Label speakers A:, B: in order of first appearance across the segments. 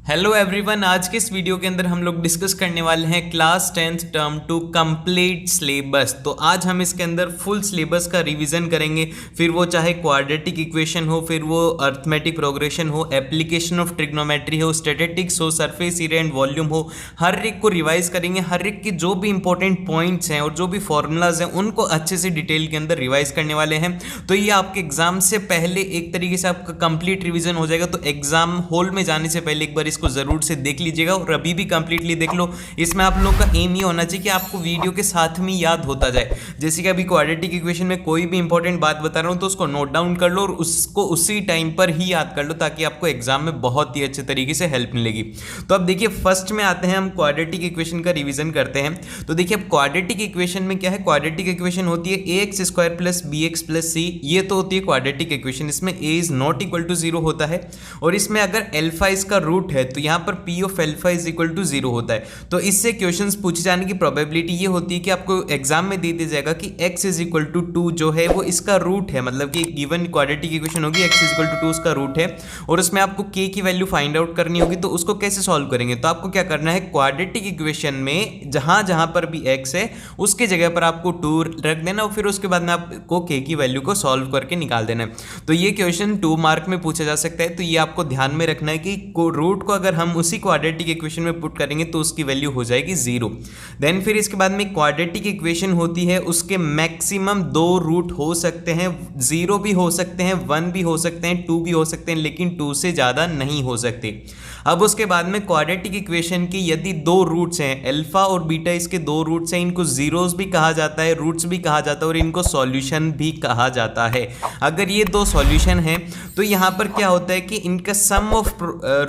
A: Hello everyone, आज के इस वीडियो के अंदर हम लोग डिस्कस करने वाले हैं class 10th term two complete syllabus. तो आज हम इसके अंदर फुल सिलेबस का रिवीजन करेंगे, फिर वो चाहे क्वाड्रेटिक इक्वेशन हो, फिर वो अर्थमेटिक प्रोग्रेशन हो, एप्लीकेशन ऑफ ट्रिग्नोमेट्री हो, स्टैटिस्टिक्स हो, सरफेस एरिया एंड वॉल्यूम हो, हर एक को रिवाइज करेंगे। हर एक के जो भी इंपॉर्टेंट पॉइंट्स हैं और जो भी फॉर्मूलाज हैं उनको अच्छे से डिटेल के अंदर रिवाइज करने वाले हैं। तो ये आपके एग्जाम से पहले एक तरीके से आपका कंप्लीट रिवीजन हो जाएगा। तो एग्जाम हॉल में जाने से पहले एक बार इसको जरूर से देख लीजिएगा और अभी भी कंप्लीटली देख लो। इसमें आप लोग का एम ये होना चाहिए कि आपको वीडियो के साथ में याद होता जाए। जैसे कि अभी क्वाड्रेटिक इक्वेशन में कोई भी इंपॉर्टेंट बात बता रहा हूं तो उसको नोट डाउन कर लो और उसको उसी टाइम पर ही याद कर लो, ताकि आपको एग्जाम में बहुत ही अच्छे तरीके से हेल्प मिलेगी। तो अब देखिए, फर्स्ट में आते हैं, हम क्वाड्रेटिक इक्वेशन का रिवीजन करते हैं। तो देखिए, अब क्वाड्रेटिक इक्वेशन में क्या है, क्वाड्रेटिक इक्वेशन होती है A x square plus B x plus C. ये तो होती है क्वाड्रेटिक इक्वेशन। इसमें A is not equal to 0 होता है और इसमें अगर एल्फा इसका रूट है तो यहाँ पर P of alpha is equal to 0 होता है। तो इससे क्वेश्चंस पूछे जाने की प्रोबेबिलिटी ये होती है कि आपको एग्जाम में दे दिया जाएगा कि x इज इक्वल टू 2 जो है वो इसका रूट है, मतलब कि गिवन क्वाड्रेटिक इक्वेशन होगी x इज इक्वल टू 2 उसका रूट है और उसमें आपको k की वैल्यू फाइंड आउट करनी होगी। तो उसको कैसे सॉल्व करेंगे, तो आपको क्या करना है, क्वाड्रेटिक इक्वेशन में जहां जहां पर भी x है उसके जगह पर आपको 2 रख देना और फिर उसके बाद में आपको k की वैल्यू को सॉल्व करके निकाल देना है। तो ये क्वेश्चन 2 मार्क में पूछा जा सकता है। तो ये आपको ध्यान में रखना है कि रूट को अगर हम उसी क्वाड्रेटिक इक्वेशन में पुट करेंगे तो उसकी वैल्यू हो जाएगी 0। देन फिर इसके बाद में क्वाड्रेटिक इक्वेशन होती है, उसके मैक्सिमम 2 रूट हो सकते हैं, 0 भी हो सकते हैं, 1 भी हो सकते हैं, 2 भी हो सकते हैं, लेकिन 2 से ज़्यादा नहीं हो सकते। अब उसके बाद में क्वाड्रेटिक इक्वेशन की यदि 2 रूट्स हैं, अल्फा और बीटा इसके 2 रूट्स हैं, इनको जीरोस भी कहा जाता है, रूट्स भी कहा जाता है और इनको सॉल्यूशन भी कहा जाता है। अगर ये 2 सॉल्यूशन हैं तो यहाँ पर क्या होता है कि इनका सम ऑफ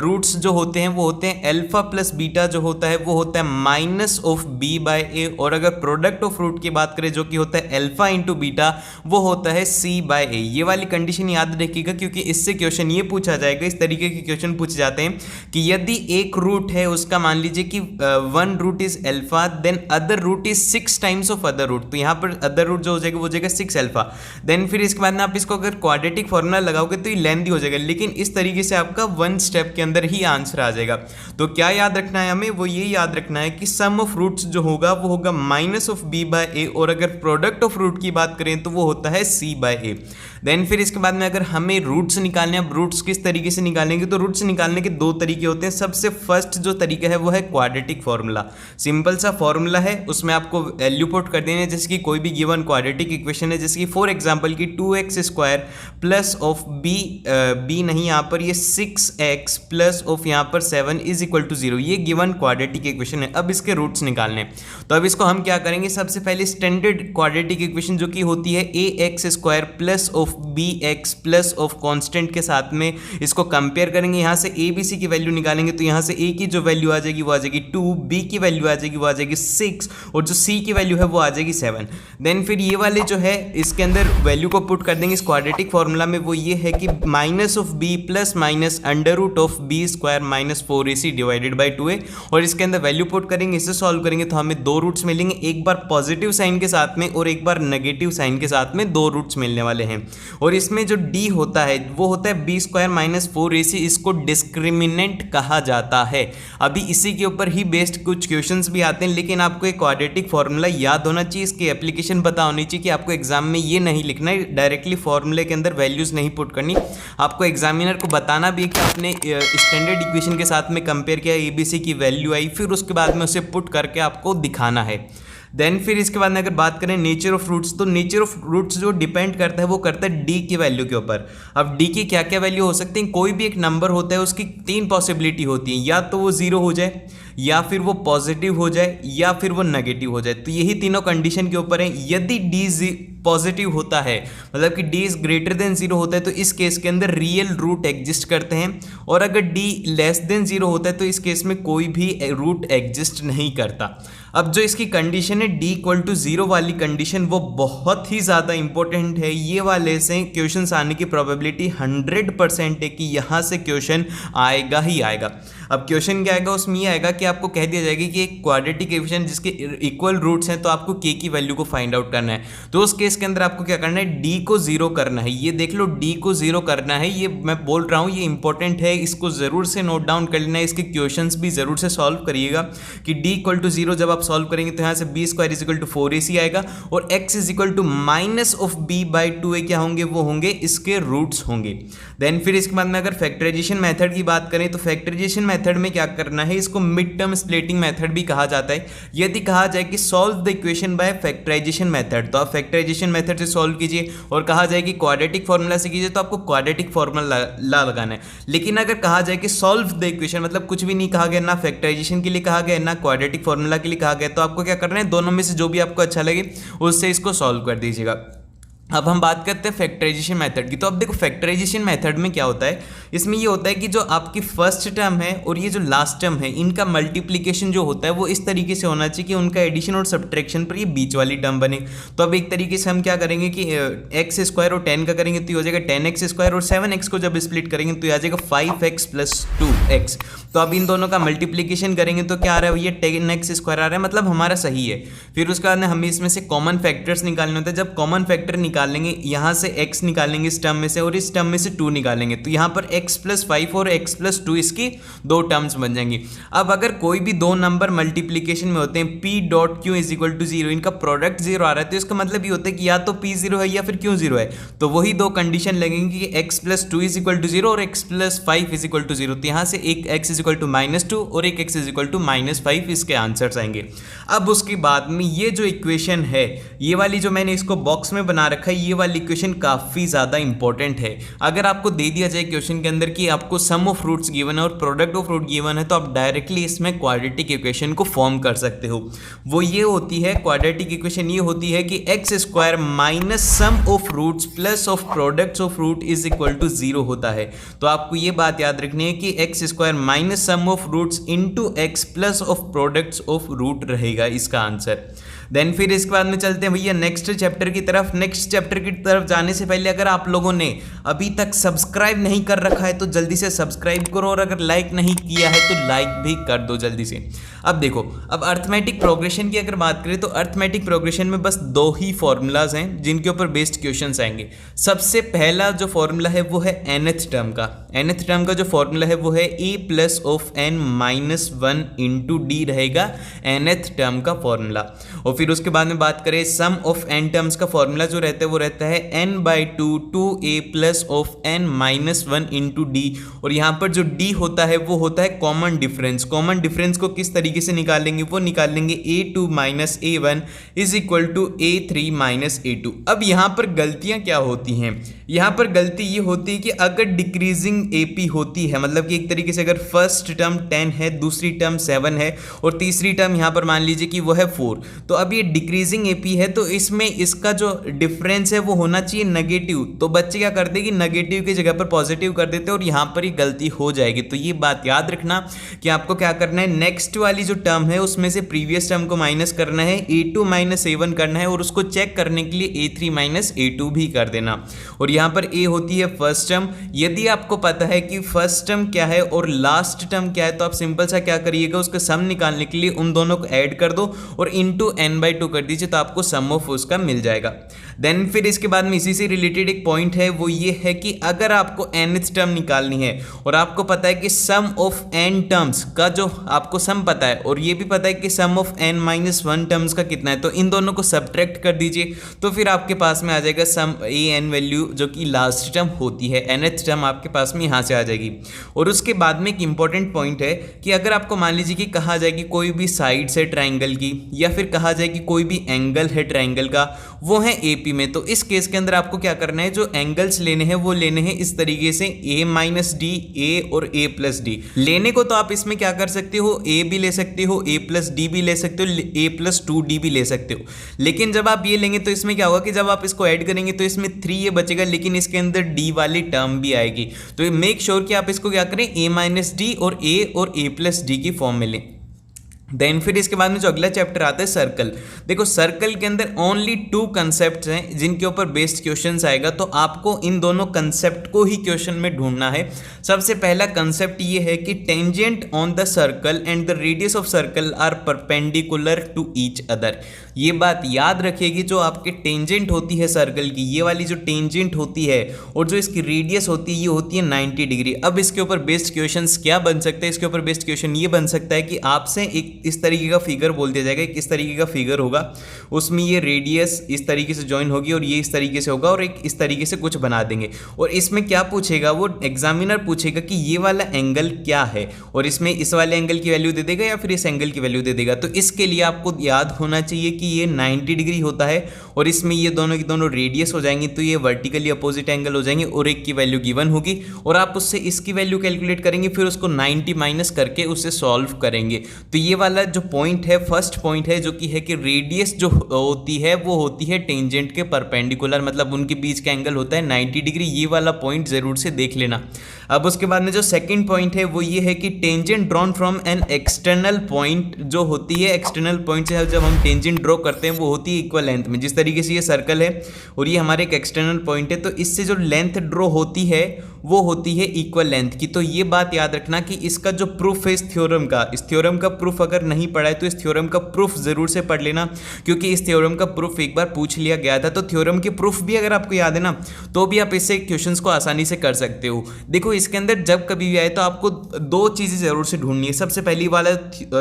A: रूट्स जो होते हैं वो होते हैं अल्फा प्लस बीटा जो होता है वो होता है माइनस ऑफ बी बाय ए, और अगर प्रोडक्ट ऑफ रूट की बात करें जो कि होता है अल्फा इंटू बीटा वो होता है सी बाय ए। ये वाली कंडीशन याद रखिएगा क्योंकि इससे क्वेश्चन ये पूछा जाएगा, इस तरीके के क्वेश्चन पूछे जाते हैं कि यदि एक रूट है उसका मान लीजिए कि 1 root is alpha, then other root is 6 times of other root. तो यहाँ पर अदर रूट जो हो जाएगा वो हो जाएगा 6 अल्फा। देन फिर इसके बाद में आप इसको अगर क्वाड्रेटिक फॉर्मूला लगाओगे तो ये लेंथी हो जाएगा, लेकिन इस तरीके से आपका 1 स्टेप के अंदर ही आंसर आ जाएगा। तो क्या याद रखना है हमें, वो ये याद रखना है कि सम ऑफ रूट्स जो होगा वो होगा माइनस ऑफ बी बाय ए, और अगर प्रोडक्ट ऑफ रूट की बात करें तो वो होता है सी बाय ए। देन फिर इसके बाद में अगर हमें रूट्स निकालने, अब रूट्स किस तरीके से निकालेंगे, तो रूट्स निकालने के 2 तरीके होते हैं। सबसे फर्स्ट जो तरीका है वो है क्वाड्रेटिक फॉर्मूला। सिंपल सा फॉर्मूला है, उसमें आपको वैल्यू पुट कर देनी है, जैसे कि कोई भी गिवन क्वाड्रेटिक इक्वेशन है, जैसे कि फॉर एग्जांपल की 2x square plus of B नहीं, यहाँ पर ये 6x प्लस ऑफ यहाँ पर 7 इज इक्वल टू 0। ये गिवन क्वाड्रेटिक इक्वेशन है। अब इसके रूट्स निकालने, तो अब इसको हम क्या करेंगे, सबसे पहले स्टैंडर्ड क्वाड्रेटिक इक्वेशन जो कि होती है ax square plus of bx plus of constant के साथ में इसको कंपेयर करेंगे। यहाँ से a b c की वैल्यू निकालेंगे तो यहाँ से a की जो वैल्यू आ जाएगी वो आ जाएगी 2, b की वैल्यू आ जाएगी वो आ जाएगी 6 और जो c की वैल्यू है वो आ जाएगी 7। देन फिर ये वाले जो है इसके अंदर वैल्यू को पुट कर देंगे इस क्वाड्रेटिक फॉर्मूला में, वो ये है कि minus of b plus minus under root of b square minus 4ac divided by 2a, और इसके अंदर वैल्यू पुट करेंगे। इसे सॉल्व करेंगे तो हमें 2 रूट्स मिलेंगे, एक बार पॉजिटिव साइन के साथ में और एक बार नेगेटिव साइन के साथ में 2 रूट्स मिलने वाले हैं। और इसमें जो d होता है वो होता है b स्क्वायर माइनस 4ac, इसको डिस्क्रिमिनेंट कहा जाता है। अभी इसी के ऊपर ही बेस्ड कुछ क्वेश्चंस भी आते हैं, लेकिन आपको एक क्वाड्रेटिक फॉर्मूला याद होना चाहिए, इसकी एप्लीकेशन पता होनी चाहिए कि आपको एग्जाम में ये नहीं लिखना है, डायरेक्टली फॉर्मूले के अंदर वैल्यूज नहीं पुट करनी। आपको एग्जामिनर को बताना भी है कि आपने स्टैंडर्ड इक्वेशन के साथ में कंपेयर किया, एबीसी की वैल्यू आई, फिर उसके बाद में उसे पुट करके आपको दिखाना है। देन फिर इसके बाद में अगर बात करें नेचर ऑफ रूट्स, तो नेचर ऑफ रूट्स जो डिपेंड करता है वो करता है डी की वैल्यू के ऊपर। अब डी की क्या क्या वैल्यू हो सकती है, कोई भी एक नंबर होता है उसकी 3 पॉसिबिलिटी होती है, या तो वो 0 हो जाए, या फिर वो पॉजिटिव हो जाए, या फिर वो नेगेटिव हो जाए। तो यही तीनों कंडीशन के ऊपर है। यदि डी पॉजिटिव होता है, मतलब कि डी इज ग्रेटर देन 0 होता है, तो इस केस के अंदर रियल रूट एग्जिस्ट करते हैं, और अगर डी लेस देन 0 होता है तो इस केस में कोई भी रूट एग्जिस्ट नहीं करता। अब जो इसकी कंडीशन है डी इक्वल टू 0 वाली कंडीशन, वो बहुत ही ज़्यादा इंपॉर्टेंट है। ये वाले से क्वेश्चन आने की प्रोबेबिलिटी 100% है कि यहाँ से क्वेश्चन आएगा ही आएगा। अब क्वेश्चन क्या आएगा, उसमें ये आएगा कि आपको कह दिया जाएगा कि एक क्वाड्रेटिक इक्वेशन जिसके इक्वल रूट्स हैं तो आपको k की वैल्यू को फाइंड आउट करना है। तो उस केस के अंदर आपको क्या करना है, d को जीरो करना है। ये देख लो, d को जीरो करना है, ये मैं बोल रहा हूँ, ये इंपॉर्टेंट है, इसको जरूर से नोट डाउन कर लेना है। इसके क्वेश्चंस भी जरूर से सॉल्व करिएगा कि d इक्वल टू जीरो जब आप सॉल्व करेंगे तो यहाँ से B square is equal to 4ac आएगा और x is equal to minus of b by 2a क्या होंगे, वो होंगे इसके रूट्स होंगे। देन फिर इसके बाद में अगर फैक्टराइजेशन मेथड की बात करें तो फैक्टराइजेशन मेथड में क्या करना है, इसको मिड टर्म स्प्लिटिंग मेथड भी कहा जाता है। यदि कहा जाए कि solve the equation by factorisation method, तो आप फैक्टराइजेशन मेथड से सॉल्व कीजिए, और कहा जाए कि क्वाड्रेटिक फार्मूला से कीजिए तो आपको क्वाड्रेटिक फार्मूला लगाना है। लेकिन अगर कहा जाए कि सॉल्व द इक्वेशन, मतलब कुछ भी नहीं कहा गया, ना फैक्टराइजेशन के लिए कहा गया ना क्वाड्रेटिक फार्मूला के लिए कहा गया, तो आपको क्या करना है, दोनों में से जो भी आपको अच्छा लगे उससे इसको सॉल्व कर दीजिएगा। अब हम बात करते हैं फैक्टराइजेशन मेथड की। तो अब देखो फैक्टराइजेशन मेथड में क्या होता है, इसमें ये होता है कि जो आपकी फर्स्ट टर्म है और ये जो लास्ट टर्म है, इनका मल्टीप्लिकेशन जो होता है वो इस तरीके से होना चाहिए कि उनका एडिशन और सब्ट्रैक्शन पर ये बीच वाली टर्म बने। तो अब एक तरीके से हम क्या करेंगे कि एक्स स्क्वायर और 10 का करेंगे तो ये हो जाएगा 10x स्क्वायर, और 7x को जब स्प्लिट करेंगे तो ये आ जाएगा 5x प्लस 2x। तो अब इन दोनों का मल्टीप्लिकेशन करेंगे तो क्या आ रहा है, ये 10x स्क्वायर आ रहा है, मतलब हमारा सही है। फिर उसके बाद में हमें इसमें से कॉमन फैक्टर्स निकालने होते हैं। जब कॉमन फैक्टर निकालेंगे, यहाँ से x निकालेंगे इस टर्म में से और इस टर्म में से 2 निकालेंगे, तो यहाँ पर x प्लस 5 और x प्लस 2 इसकी दो टर्म्स बन जाएंगी। अब अगर कोई भी दो नंबर मल्टीप्लिकेशन में होते हैं, p dot q is equal to 0, इनका प्रोडक्ट 0 आ रहा है, तो इसका मतलब ये होता है कि या तो p 0 है या फिर q 0 है। तो वही दो कंडीशन लगेंगी कि x plus 2 is equal to 0 और x plus 5 is equal to 0। तो यहाँ से एक x इज इक्वल टू -2 और एक x इज इक्वल टू -5 इसके आंसर्स आएंगे। अब उसके बाद में ये जो इक्वेशन है, ये वाली जो मैंने इसको बॉक्स में बना रखा है, ये वाली इक्वेशन काफी ज्यादा इंपॉर्टेंट है। अगर आपको दे दिया जाए क्वेश्चन के अंदर कि आपको सम ऑफ रूट्स गिवन है और प्रोडक्ट ऑफ रूट गिवन है, तो आप डायरेक्टली इसमें क्वाड्रेटिक इक्वेशन को फॉर्म कर सकते हो। वो ये होती है, क्वाड्रेटिक इक्वेशन ये होती है कि x square minus sum of roots plus of products of root is equal to 0 होता है। तो आपको ये बात याद रखनी है कि x square minus sum of roots into x plus of products of root रहेगा इसका आंसर। देन फिर इसके बाद में चलते हैं भैया नेक्स्ट चैप्टर की तरफ। नेक्स्ट चैप्टर की तरफ जाने से पहले अगर आप लोगों ने अभी तक सब्सक्राइब नहीं कर रखा है तो जल्दी से सब्सक्राइब करो, और अगर लाइक नहीं किया है तो लाइक भी कर दो जल्दी से। अब देखो, अब अर्थमेटिक प्रोग्रेशन की अगर बात करें तो अर्थमेटिक प्रोग्रेशन में बस दो ही फॉर्मूलाज हैं जिनके ऊपर बेस्ड क्वेश्चंस आएंगे। सबसे पहला जो फॉर्मूला है वो है nth टर्म का। nth टर्म का जो फॉर्मूला है वो है a plus of n minus 1 into D रहेगा nth टर्म का फॉर्मूला। और फिर उसके बाद में बात करें सम ऑफ n टर्म्स का फॉर्मूला जो रहता है वो रहता है n/2 2a plus of n minus 1 into D. और यहाँ पर जो d होता है वो होता है कॉमन डिफरेंस। कॉमन डिफरेंस को किस तरीके से निकालेंगे, वो निकालेंगे a2 minus a1 is equal to a3 minus a2। अब यहाँ पर गलतियाँ क्या होती हैं, यहाँ पर गलती ये होती है कि अगर डिक्रीजिंग AP होती है, मतलब कि एक तरीके से अगर फर्स्ट टर्म 10 है, दूसरी टर्म 7 है और तीसरी टर्म यहाँ पर मान लीजिए कि वो है 4, तो अब ये डिक्रीजिंग AP है तो इसमें इसका जो डिफरेंस है वो होना चाहिए नेगेटिव। तो बच्चे क्या करते हैं कि नेगेटिव की जगह पर पॉजिटिव कर देते हैं और यहाँ पर ही गलती हो जाएगी। तो ये बात याद रखना कि आपको क्या करना है, नेक्स्ट वाली जो टर्म है उसमें से प्रीवियस टर्म को माइनस करना है, a2 माइनस a1 करना है और उसको चेक करने के लिए a3 माइनस a2 भी कर देना। और यहाँ पर a होती है फर्स्ट टर्म। यदि आपको पता है कि फर्स्ट टर्म क्या है और लास्ट टर्म क्या है तो आप सिंपल सा क्या करिएगा, उसका सम निकालने के लिए उन दोनों को ऐड कर दो और इंटू n/2 कर दीजिए तो आपको सम ऑफ उसका मिल जाएगा। देन फिर इसके बाद में इसी से रिलेटेड एक पॉइंट है, वो ये है कि अगर आपको nth टर्म निकालनी है और आपको पता है कि सम ऑफ n टर्म्स का जो आपको सम पता है और ये भी पता है कि सम ऑफ n माइनस 1 टर्म्स का कितना है, तो इन दोनों को सब्ट्रैक्ट कर दीजिए तो फिर आपके पास में आ जाएगा सम an वैल्यू जो कि लास्ट टर्म होती है, nth टर्म आपके पास में यहाँ से आ जाएगी। और उसके बाद में एक इंपॉर्टेंट पॉइंट है कि अगर आपको मान लीजिए कि कहा जाए कि कोई भी साइड से ट्राइंगल की या फिर कहा जाए कि कोई भी एंगल है ट्राइंगल का वो है AP में, तो इस केस के अंदर आपको क्या करना है, जो एंगल्स लेने हैं वो लेने हैं इस तरीके से a माइनस डी, a और a प्लस डी। लेने को तो आप इसमें क्या कर सकते हो, a भी ले सकते हो, a प्लस डी भी ले सकते हो, a प्लस 2d भी ले सकते हो। लेकिन जब आप ये लेंगे तो इसमें क्या होगा कि जब आप इसको ऐड करेंगे तो इसमें 3a बचेगा, लेकिन इसके अंदर d वाली टर्म भी आएगी। तो मेक श्योर कि आप इसको क्या करें, a माइनस डी और a प्लस डी की फॉर्म में लें। देन फिर इसके बाद में जो अगला चैप्टर आता है सर्कल। देखो सर्कल के अंदर ओनली 2 कंसेप्ट हैं जिनके ऊपर बेस्ड क्वेश्चंस आएगा, तो आपको इन दोनों कंसेप्ट को ही क्वेश्चन में ढूंढना है। सबसे पहला कंसेप्ट ये है कि tangent on the circle and the radius of circle are perpendicular to each other. ये बात याद रखिएगी, जो आपके टेंजेंट होती है सर्कल की, ये वाली जो टेंजेंट होती है और जो इसकी रेडियस होती है, ये होती है 90 डिग्री। अब इसके ऊपर बेस्ड क्वेश्चंस क्या बन सकते हैं? इसके ऊपर बेस्ड क्वेश्चन ये बन सकता है कि आपसे एक इस तरीके का फिगर बोल दिया जाएगा, एक इस तरीके का फिगर होगा, उसमें ये रेडियस इस तरीके से ज्वाइन होगी और ये इस तरीके से होगा और एक इस तरीके से कुछ बना देंगे। और इसमें क्या पूछेगा, वो एग्जामिनर पूछेगा कि ये वाला एंगल क्या है, और इसमें इस वाले एंगल की वैल्यू दे देगा या फिर इस एंगल की वैल्यू दे देगा। तो इसके लिए आपको याद होना चाहिए कि ये 90 डिग्री होता है और इसमें ये दोनों की दोनों रेडियस हो जाएंगी, तो ये वर्टिकली अपोजिट एंगल हो जाएंगे और एक की वैल्यू गिवन होगी और आप उससे इसकी वैल्यू कैलकुलेट करेंगे, फिर उसको 90 माइनस करके उससे सॉल्व करेंगे। तो ये वाला जो पॉइंट है, फर्स्ट पॉइंट है, जो कि है कि रेडियस जो होती है वो होती है टेंजेंट के परपेंडिकुलर, मतलब उनके बीच का एंगल होता है 90 डिग्री। ये वाला पॉइंट जरूर से देख लेना। अब उसके बाद में जो सेकंड पॉइंट है वो ये है कि tangent drawn from an external point, जो होती है एक्सटर्नल पॉइंट से जब हम टेंजेंट ड्रॉ करते हैं वो होती है इक्वल लेंथ में। जिस तरीके से ये सर्कल है और ये हमारे एक एक्सटर्नल पॉइंट है, तो इससे जो लेंथ ड्रॉ होती है वो होती है इक्वल लेंथ की। तो ये बात याद रखना कि इसका जो प्रूफ है इस थ्योरम का, इस थ्योरम का प्रूफ अगर नहीं पढ़ा है तो इस थ्योरम का प्रूफ जरूर से पढ़ लेना, क्योंकि इस थ्योरम का प्रूफ एक बार पूछ लिया गया था। तो थ्योरम के प्रूफ भी अगर आपको याद है ना, तो भी आप इससे क्वेश्चंस को आसानी से कर सकते हो। देखो इसके अंदर जब कभी भी आए तो आपको 2 चीज़ें जरूर से ढूंढनी है। सबसे पहली वाला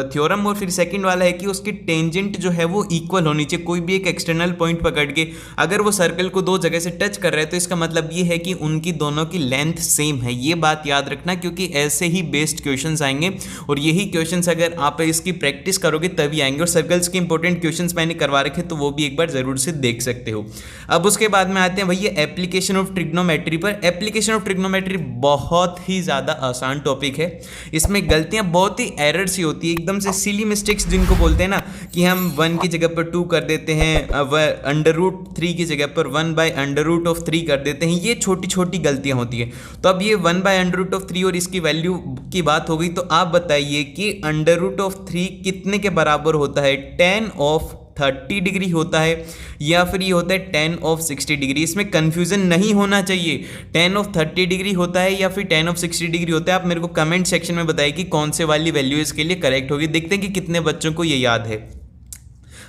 A: थ्योरम और फिर सेकंड वाला है कि उसकी टेंजेंट जो है वो इक्वल होनी चाहिए। कोई भी एक एक्सटर्नल पॉइंट पकड़ के अगर वो सर्कल को 2 जगह से टच कर रहा है तो इसका मतलब ये है कि उनकी दोनों की लेंथ सेम है। ये बात याद रखना, क्योंकि ऐसे ही बेस्ड क्वेश्चंस आएंगे और यही क्वेश्चंस अगर आप इसकी प्रैक्टिस करोगे तभी आएंगे। और सर्कल्स के इंपॉर्टेंट क्वेश्चंस मैंने करवा रखे तो वो भी एक बार जरूर से देख सकते हो। अब उसके बाद में आते हैं भैया एप्लीकेशन ऑफ ट्रिग्नोमेट्री पर। एप्लीकेशन ऑफ ट्रिग्नोमेट्री बहुत ही ज़्यादा आसान टॉपिक है। इसमें गलतियां बहुत ही एरर्स ही होती है, एकदम से सिली मिस्टेक्स जिनको बोलते हैं ना, कि हम 1 की जगह पर 2 कर देते हैं, √3 की जगह पर 1/√3 कर देते हैं। ये छोटी छोटी गलतियां होती है। तो अब ये 1/√3 और इसकी वैल्यू की बात हो गई, तो आप बताइए कि √3 कितने के बराबर होता है? tan of 30 डिग्री होता है या फिर ये होता है tan of 60 डिग्री? इसमें कंफ्यूजन नहीं होना चाहिए। tan of 30 डिग्री होता है या फिर tan of 60 डिग्री होता है? आप मेरे को कमेंट सेक्शन में बताइए कि कौन से वाली वैल्यू इसके लिए करेक्ट होगी। देखते हैं कि कितने बच्चों को ये याद है।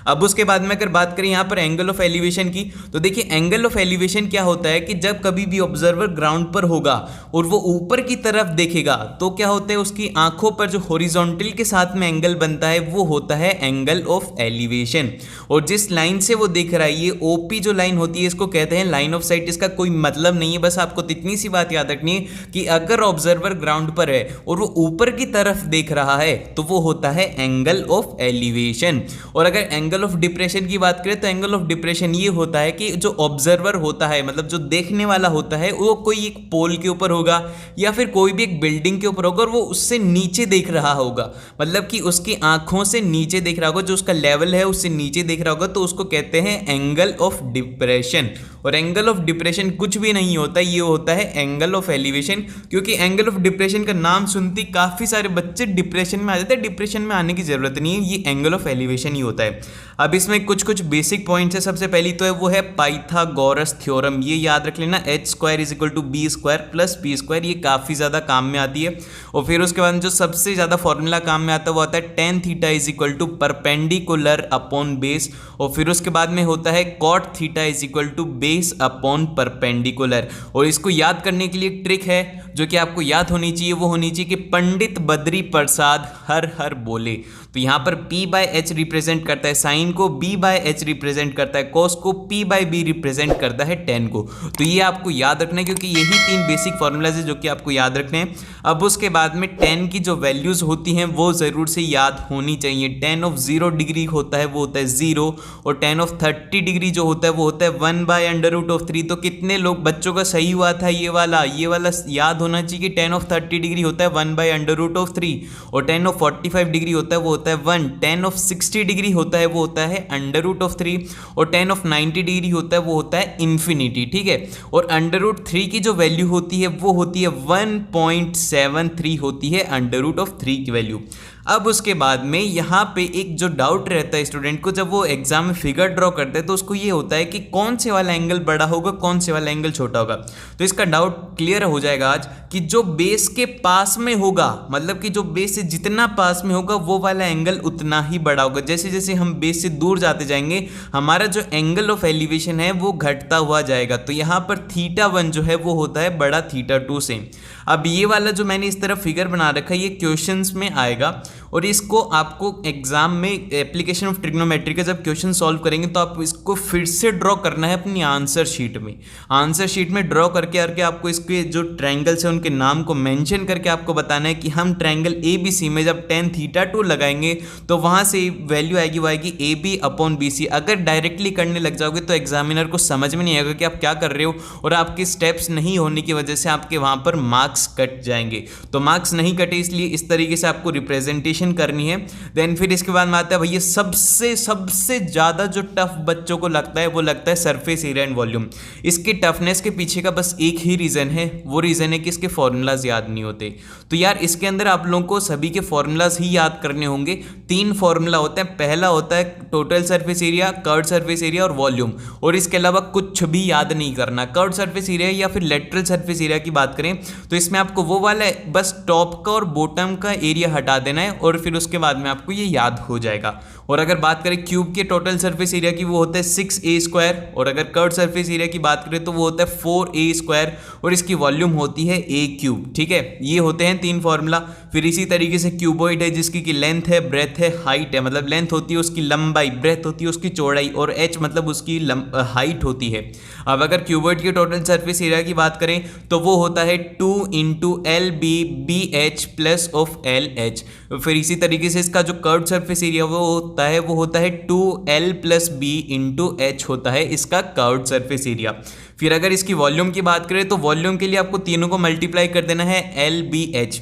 A: अब उसके बाद में अगर बात करें यहाँ पर एंगल ऑफ एलिवेशन की, तो देखिए एंगल ऑफ एलिवेशन क्या होता है कि जब कभी भी ऑब्जर्वर ग्राउंड पर होगा और वो ऊपर की तरफ देखेगा तो क्या होता है, उसकी आंखों पर जो हॉरिजॉन्टल के साथ में एंगल बनता है वो होता है एंगल ऑफ एलिवेशन। और जिस लाइन से वो देख रहा है, ये ओपी जो लाइन होती है इसको कहते हैं लाइन ऑफ साइट। इसका कोई मतलब नहीं है, बस आपको इतनी सी बात याद रखनी है कि अगर ऑब्जर्वर ग्राउंड पर है और वो ऊपर की तरफ देख रहा है तो वो होता है एंगल ऑफ एलिवेशन। और अगर एंगल ऑफ डिप्रेशन की बात करें तो एंगल ऑफ डिप्रेशन ये होता है कि जो ऑब्जर्वर होता है, मतलब जो देखने वाला होता है, वो कोई एक पोल के ऊपर होगा या फिर कोई भी एक बिल्डिंग के ऊपर होगा और वो उससे नीचे देख रहा होगा, मतलब कि उसकी आंखों से नीचे देख रहा होगा, जो उसका लेवल है उससे नीचे देख रहा होगा, तो उसको कहते हैं एंगल ऑफ डिप्रेशन। और एंगल ऑफ डिप्रेशन कुछ भी नहीं होता, ये होता है एंगल ऑफ एलिवेशन। क्योंकि एंगल ऑफ डिप्रेशन का नाम सुनते ही काफी सारे बच्चे डिप्रेशन में आ जाते हैं। डिप्रेशन में आने की जरूरत नहीं है, ये एंगल ऑफ एलिवेशन ही होता है। अब इसमें कुछ कुछ बेसिक पॉइंट्स है। सबसे पहली तो है वो है पाइथागोरस थ्योरम, ये याद रख लेना, h² = b² + p², ये काफ़ी ज़्यादा काम में आती है। और फिर उसके बाद जो सबसे ज़्यादा फॉर्मूला काम में आता है वो आता है tan θ = परपेंडिकुलर अपॉन बेस। और फिर उसके बाद में होता है cot θ = बेस अपॉन परपेंडिकुलर। और इसको याद करने के लिए एक ट्रिक है जो कि आपको याद होनी चाहिए, वो होनी चाहिए कि पंडित बद्री प्रसाद हर हर बोले। तो यहाँ पर p/h रिप्रेजेंट करता है साइन को, b/h रिप्रेजेंट करता है कॉस को, p/b रिप्रेजेंट करता है टेन को। तो ये आपको याद रखना है क्योंकि यही 3 बेसिक फॉर्मूलाज है जो कि आपको याद रखने हैं। अब उसके बाद में टेन की जो वैल्यूज होती हैं वो जरूर से याद होनी चाहिए। tan of 0 डिग्री होता है वो होता है 0, और tan of 30 डिग्री जो होता है वो होता है 1/√3। तो कितने लोग बच्चों का सही हुआ था ये वाला याद होना चाहिए कि tan of 30 डिग्री होता है 1/√3, और tan of 45 डिग्री होता है वो होता है 1, tan of 60 डिग्री होता है वो होता है √3, और tan of 90 डिग्री होता है वो होता है इन्फिनिटी। ठीक है, और √3 की जो वैल्यू होती है वो होती है 1.7 0.73 होती है √3 की वैल्यू। अब उसके बाद में यहाँ पे एक जो डाउट रहता है स्टूडेंट को जब वो एग्जाम में फिगर ड्रॉ करते हैं तो उसको ये होता है कि कौन से वाला एंगल बड़ा होगा, कौन से वाला एंगल छोटा होगा। तो इसका डाउट क्लियर हो जाएगा आज कि जो बेस के पास में होगा, मतलब कि जो बेस से जितना पास में होगा वो वाला एंगल उतना ही बड़ा होगा। जैसे जैसे हम बेस से दूर जाते जाएंगे हमारा जो एंगल ऑफ एलिवेशन है वो घटता हुआ जाएगा। तो यहाँ पर θ1 जो है वो होता है बड़ा θ2 से। अब ये वाला जो मैंने इस तरफ फिगर बना रखा है ये क्वेश्चंस में आएगा और इसको आपको एग्जाम में एप्लीकेशन ऑफ ट्रिग्नोमेट्री का जब क्वेश्चन सॉल्व करेंगे तो आप इसको फिर से ड्रॉ करना है अपनी आंसर शीट में। आंसर शीट में ड्रॉ करके आपको इसके जो ट्रायंगल्स हैं उनके नाम को मेंशन करके आपको बताना है कि हम ट्रायंगल ABC में जब tan θ2 लगाएंगे तो वहाँ से वैल्यू आएगी वो आएगी AB/BC। अगर डायरेक्टली करने लग जाओगे तो एग्जामिनर को समझ में नहीं आएगा कि आप क्या कर रहे हो और आपके स्टेप्स नहीं होने की वजह से आपके वहाँ पर मार्क्स कट जाएंगे। तो मार्क्स नहीं कटे इसलिए इस तरीके से आपको रिप्रेजेंटेशन करनी है। देन फिर इसके बाद में आता है भैया सबसे ज़्यादा जो टफ बच्चों को लगता है वो लगता है सरफेस एरिया एंड वॉल्यूम। इसके टफनेस के पीछे का बस एक ही रीज़न है, वो रीज़न है कि इसके फॉर्मूलाज याद नहीं होते। तो यार इसके अंदर आप लोगों को सभी के फॉर्मूलाज ही याद करने होंगे। 3 फॉर्मूला होते हैं, पहला होता है total surface area, curved surface area और वॉल्यूम, और इसके अलावा कुछ भी याद नहीं करना। कर्व्ड सरफेस एरिया या फिर लेटरल सरफेस एरिया की बात करें तो इसमें आपको वो वाला बस टॉप का और बॉटम का एरिया हटा देना है और फिर उसके बाद में आपको ये याद हो जाएगा। और अगर बात करें क्यूब के टोटल सरफेस एरिया की वो होता है 6a², और अगर कर्व्ड सरफेस एरिया की बात करें तो वो होता है 4a² और इसकी वॉल्यूम होती है a³। ठीक है, ये होते हैं 3 फॉर्मूला। फिर इसी तरीके से क्यूबॉइड है जिसकी की लेंथ है, ब्रेथ है, हाइट है, मतलब लेंथ होती है उसकी लंबाई, ब्रेथ होती है उसकी चौड़ाई और h मतलब उसकी हाइट होती है। अब अगर क्यूबॉइड के टोटल सरफेस एरिया की बात करें तो वो होता है 2 × LB/BH प्लस ऑफ LH। फिर इसी तरीके से इसका जो कर्व्ड सरफेस एरिया वो होता है 2L + B × H होता है इसका कर्व्ड सरफेस एरिया। फिर अगर इसकी वॉल्यूम की बात करें तो वॉल्यूम के लिए आपको तीनों को मल्टीप्लाई कर देना है LBH।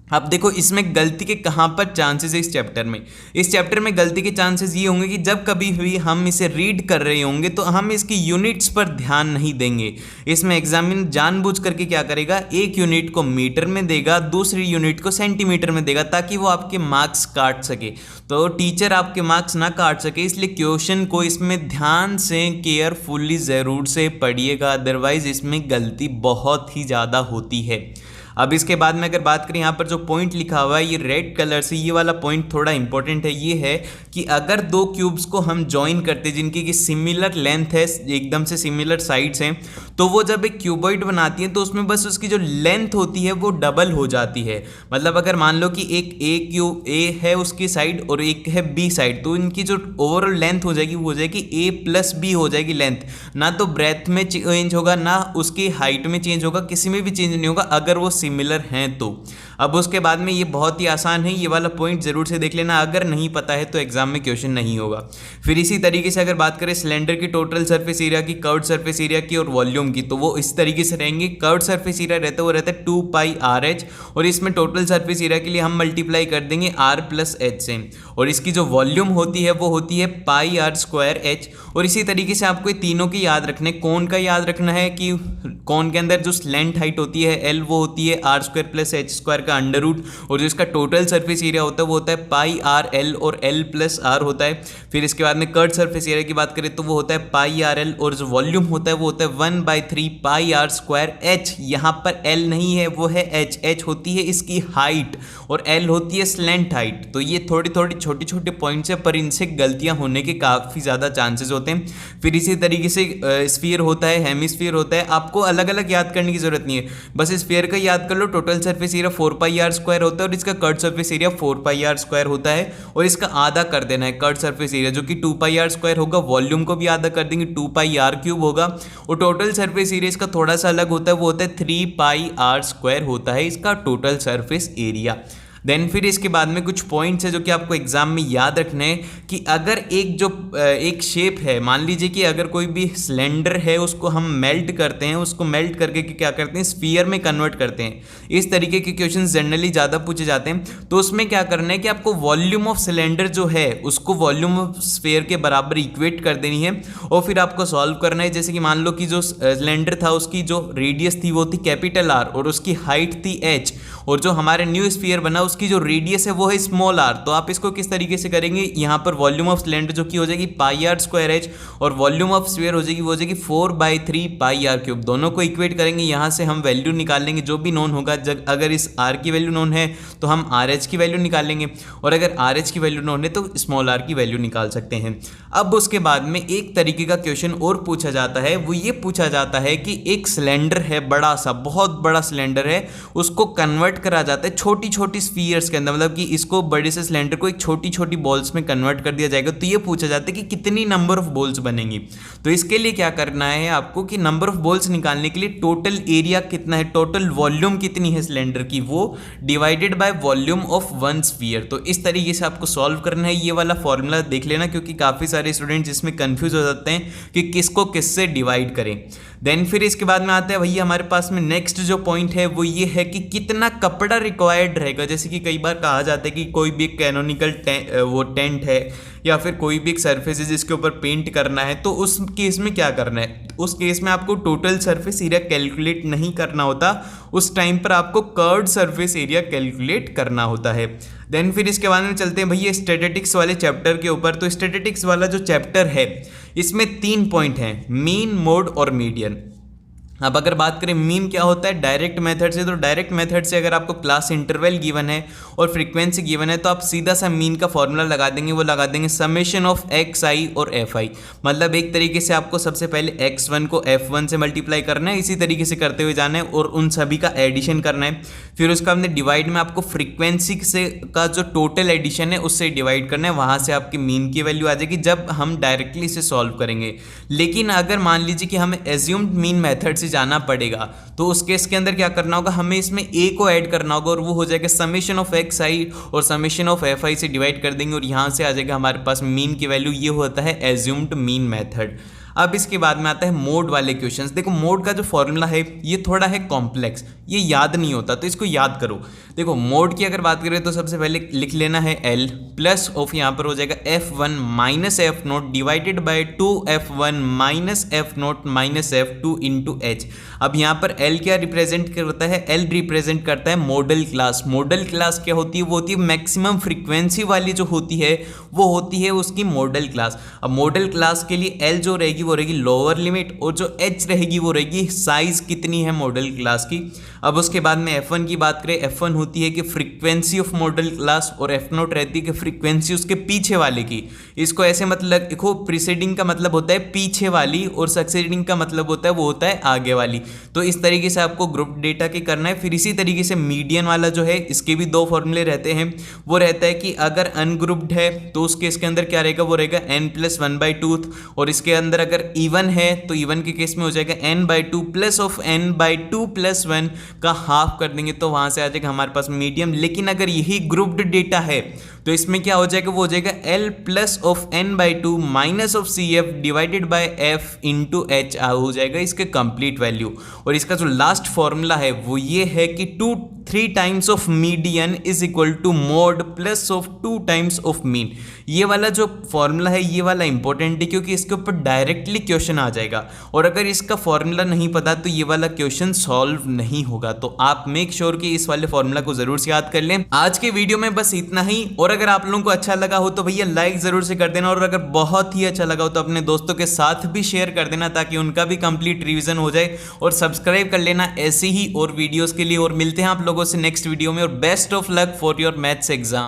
A: अब देखो इसमें गलती के कहाँ पर चांसेस है इस चैप्टर में गलती के चांसेस ये होंगे कि जब कभी भी हम इसे रीड कर रहे होंगे तो हम इसकी यूनिट्स पर ध्यान नहीं देंगे। इसमें एग्जामिनर जानबूझ करके क्या करेगा, एक यूनिट को मीटर में देगा, दूसरी यूनिट को सेंटीमीटर में देगा ताकि वो आपके मार्क्स काट सके। तो टीचर आपके मार्क्स ना काट सके इसलिए क्वेश्चन को इसमें ध्यान से केयरफुली ज़रूर से पढ़िएगा, अदरवाइज इसमें गलती बहुत ही ज़्यादा होती है। अब इसके बाद में अगर बात करें यहाँ पर जो पॉइंट लिखा हुआ है ये रेड कलर से, ये वाला पॉइंट थोड़ा इंपॉर्टेंट है। ये है कि अगर 2 क्यूब्स को हम ज्वाइन करते जिनकी कि सिमिलर लेंथ है, एकदम से सिमिलर साइड्स हैं, तो वो जब एक क्यूबॉइड बनाती हैं तो उसमें बस उसकी जो लेंथ होती है वो डबल हो जाती है। मतलब अगर मान लो कि एक A है उसकी साइड और एक है B साइड, तो इनकी जो ओवरऑल लेंथ हो जाएगी वो हो जाएगी A + B हो जाएगी लेंथ। ना तो ब्रेथ में चेंज होगा ना उसकी हाइट में चेंज होगा, किसी में भी चेंज नहीं होगा अगर वो सिमिलर हैं तो। अब उसके बाद में ये बहुत ही आसान है, ये वाला पॉइंट जरूर से देख लेना, अगर नहीं पता है तो एग्जाम में क्वेश्चन नहीं होगा। फिर इसी तरीके से अगर बात करें सिलेंडर की टोटल सरफेस एरिया की, कर्व्ड सरफेस एरिया की और वॉल्यूम की, तो वो इस तरीके से रहेंगे। कर्व्ड सरफेस एरिया रहता है 2πRH और इसमें टोटल सरफेस एरिया के लिए हम मल्टीप्लाई कर देंगे R + H से, और इसकी जो वॉल्यूम होती है वो होती है πr²H। और इसी तरीके से आपको ये तीनों की याद रखना है। कौन का याद रखना है कि कौन के अंदर जो स्लेंट हाइट होती है L वो होती है R² + H² का अंडर रूट, और जो इसका टोटल सरफेस एरिया होता है वो होता है πRL और L + R होता है। फिर इसके बाद में कर्व्ड सरफेस एरिया की बात करें तो वो होता है πRL और जो वॉल्यूम होता है वो होता है 1/3 πr²H। यहाँ पर L नहीं है वो है H। H होती है इसकी हाइट और L होती है स्लेंट हाइट। तो ये थोड़ी थोड़ी छोटे छोटे पॉइंट्स है पर इनसे गलतियां होने के काफ़ी ज़्यादा चांसेस होते हैं। फिर इसी तरीके से स्फीयर होता है, हेमिस्फीयर होता है। आपको अलग अलग याद करने की जरूरत नहीं है, बस स्फीयर का याद कर लो। टोटल सरफेस एरिया 4πr² होता है और इसका कर्व्ड सरफेस एरिया 4πr² होता है, और इसका आधा कर देना है कर्व्ड सरफेस एरिया जो कि 2πr² होगा। वॉल्यूम को भी आधा कर देंगे, 2πr³ होगा। और टोटल सरफेस एरिया इसका थोड़ा सा अलग होता है, वो होता है 3πr² होता है इसका टोटल सरफेस एरिया। देन फिर इसके बाद में कुछ पॉइंट्स है जो कि आपको एग्जाम में याद रखने हैं कि अगर एक शेप है, मान लीजिए कि अगर कोई भी सिलेंडर है उसको हम मेल्ट करते हैं, उसको मेल्ट करके क्या करते हैं, स्फीयर में कन्वर्ट करते हैं। इस तरीके के क्वेश्चन जनरली ज़्यादा पूछे जाते हैं। तो उसमें क्या करना है कि आपको वॉल्यूम ऑफ सिलेंडर जो है उसको वॉल्यूम ऑफ स्फीयर के बराबर इक्वेट कर देनी है और फिर आपको सॉल्व करना है। जैसे कि मान लो कि जो सिलेंडर था उसकी जो रेडियस थी वो थी कैपिटल आर और उसकी हाइट थी एच, और जो हमारे न्यू स्फीयर बना उसकी जो रेडियस है वो है स्मॉल आर। तो आप इसको किस तरीके से करेंगे, यहाँ पर वॉल्यूम ऑफ सिलेंडर जो कि हो जाएगी पाई आर स्क्वायर एच और वॉल्यूम ऑफ स्फीयर हो जाएगी 4/3 पाई आर क्यूब। दोनों को इक्वेट करेंगे, यहाँ से हम वैल्यू निकाल लेंगे जो भी नोन होगा। अगर इस आर की वैल्यू नोन है तो हम आर एच की वैल्यू निकाल लेंगे और अगर आर एच की वैल्यू नोन है तो स्मॉल आर की वैल्यू निकाल सकते हैं। अब उसके बाद में एक तरीके का क्वेश्चन और पूछा जाता है, वो ये पूछा जाता है कि एक सिलेंडर है, बड़ा सा बहुत बड़ा सिलेंडर है, उसको कन्वर्ट करा जाता है छोटी छोटी स्फीयर्स के अंदर, मतलब कि इसको बड़े से सिलेंडर को एक छोटी छोटी बॉल्स में कन्वर्ट कर दिया जाएगा। तो ये पूछा जाता है कि कितनी नंबर ऑफ बॉल्स बनेंगी। तो इसके लिए क्या करना है आपको कि नंबर ऑफ बॉल्स निकालने के लिए टोटल एरिया कितना है, टोटल वॉल्यूम कितनी है सिलेंडर की, वो divided by volume of one sphere. तो इस तरीके से आपको सॉल्व करना है। ये वाला फॉर्मूला देख लेना क्योंकि काफ़ी सारे स्टूडेंट्स इसमें कंफ्यूज हो जाते हैं कि किसको किससे डिवाइड करें। देन फिर इसके बाद में आता है भैया हमारे पास में नेक्स्ट जो पॉइंट है वो ये है कि कितना कपड़ा रिक्वायर्ड रहेगा। जैसे कि कई बार कहा जाता है कि कोई भी कैनोनिकल टेंट है या फिर कोई भी एक सरफेस है जिसके ऊपर पेंट करना है, तो उस केस में क्या करना है, उस केस में आपको टोटल सरफेस एरिया कैलकुलेट नहीं करना होता, उस टाइम पर आपको कर्व्ड सरफेस एरिया कैलकुलेट करना होता है। देन फिर इसके बाद में चलते हैं भैया स्टैटिस्टिक्स वाले चैप्टर के ऊपर। तो स्टैटिस्टिक्स वाला जो चैप्टर है इसमें 3 पॉइंट हैं, मीन, मोड और मीडियन। अब अगर बात करें मीन क्या होता है डायरेक्ट मेथड से, तो डायरेक्ट मेथड से अगर आपको क्लास इंटरवल गिवन है और फ्रीक्वेंसी गिवन है तो आप सीधा सा मीन का फॉर्मूला लगा देंगे, वो लगा देंगे समेशन ऑफ एक्स आई और एफ आई। मतलब एक तरीके से आपको सबसे पहले x1 को f1 से मल्टीप्लाई करना है, इसी तरीके से करते हुए जाना है और उन सभी का एडिशन करना है। फिर उसका हमने डिवाइड में आपको फ्रीक्वेंसी से का जो टोटल एडिशन है उससे डिवाइड करना है, वहाँ से आपकी मीन की वैल्यू आ जाएगी जब हम डायरेक्टली इसे सॉल्व करेंगे। लेकिन अगर मान लीजिए कि हमें एज्यूम्ड मीन मेथड जाना पड़ेगा तो उस केस के अंदर क्या करना होगा, हमें इसमें a को ऐड करना होगा और वो हो जाएगा समेशन ऑफ एक्स आई और समेशन ऑफ एफ आई से डिवाइड कर देंगे और यहां से आ जाएगा हमारे पास मीन की वैल्यू। ये होता है एज्यूम्ड मीन मेथड। अब इसके बाद में आता है मोड वाले क्वेश्चंस। देखो मोड का जो फॉर्मूला है ये थोड़ा है कॉम्प्लेक्स, ये याद नहीं होता तो इसको याद करो। देखो मोड की अगर बात करें तो सबसे पहले लिख लेना है L प्लस ऑफ यहाँ पर हो जाएगा F1 minus F note divided by 2F1 minus F note minus F2 into H। अब यहाँ पर L क्या रिप्रेजेंट करता है, L रिप्रेजेंट करता है मॉडल क्लास। मॉडल क्लास क्या होती है, वो होती है मैक्सिमम फ्रीक्वेंसी वाली जो होती है वो होती है उसकी मॉडल क्लास। अब मॉडल क्लास के लिए L जो रहेगी वो रहेगी लोअर लिमिट और जो H रहेगी वो रहेगी साइज कितनी है मॉडल क्लास की। अब उसके बाद में F1 की बात करें, F1 होती है कि फ्रीक्वेंसी ऑफ मॉडल क्लास और F0 रहती है कि फ्रीक्वेंसी उसके पीछे वाले की। इसको ऐसे मतलब देखो, प्रीसीडिंग का मतलब होता है पीछे वाली और सक्सीडिंग का मतलब होता है वो होता है आगे वाली। तो इस तरीके से आपको ग्रुप डेटा के करना है। फिर इसी तरीके से मीडियन वाला जो है इसके भी 2 फॉर्मूले रहते हैं। वो रहता है कि अगर अनग्रुप्ड है तो उस केस के अंदर क्या रहेगा, वो रहेगा n+1/2 और इसके अंदर अगर इवन है तो इवन के केस में हो जाएगा n/2 प्लस ऑफ n/2 + 1 का हाफ कर देंगे तो वहां से आ जाएगा हमारे पास मीडियम। लेकिन अगर यही ग्रुप्ड डेटा है तो इसमें क्या हो जाएगा, वो हो जाएगा L plus of n/2 minus of CF divided by F into H हो जाएगा इसके कंप्लीट वैल्यू। और इसका जो लास्ट फॉर्मूला है वो ये है कि 3 times of median is equal to mode plus of 2 times of mean. ये वाला जो फॉर्मूला है ये वाला इंपॉर्टेंट है क्योंकि इसके ऊपर डायरेक्टली क्वेश्चन आ जाएगा और अगर इसका फॉर्मूला नहीं पता तो ये वाला क्वेश्चन सॉल्व नहीं होगा। तो आप मेक श्योर कि इस वाले फॉर्मूला को जरूर से याद कर लें। आज के वीडियो में बस इतना ही, और अगर आप लोगों को अच्छा लगा हो तो भैया लाइक जरूर से कर देना, और अगर बहुत ही अच्छा लगा हो तो अपने दोस्तों के साथ भी शेयर कर देना ताकि उनका भी कंप्लीट रिवीजन हो जाए, और सब्सक्राइब कर लेना ऐसे ही और वीडियोस के लिए। और मिलते हैं आप लोगों से नेक्स्ट वीडियो में, और best of luck for your maths exam.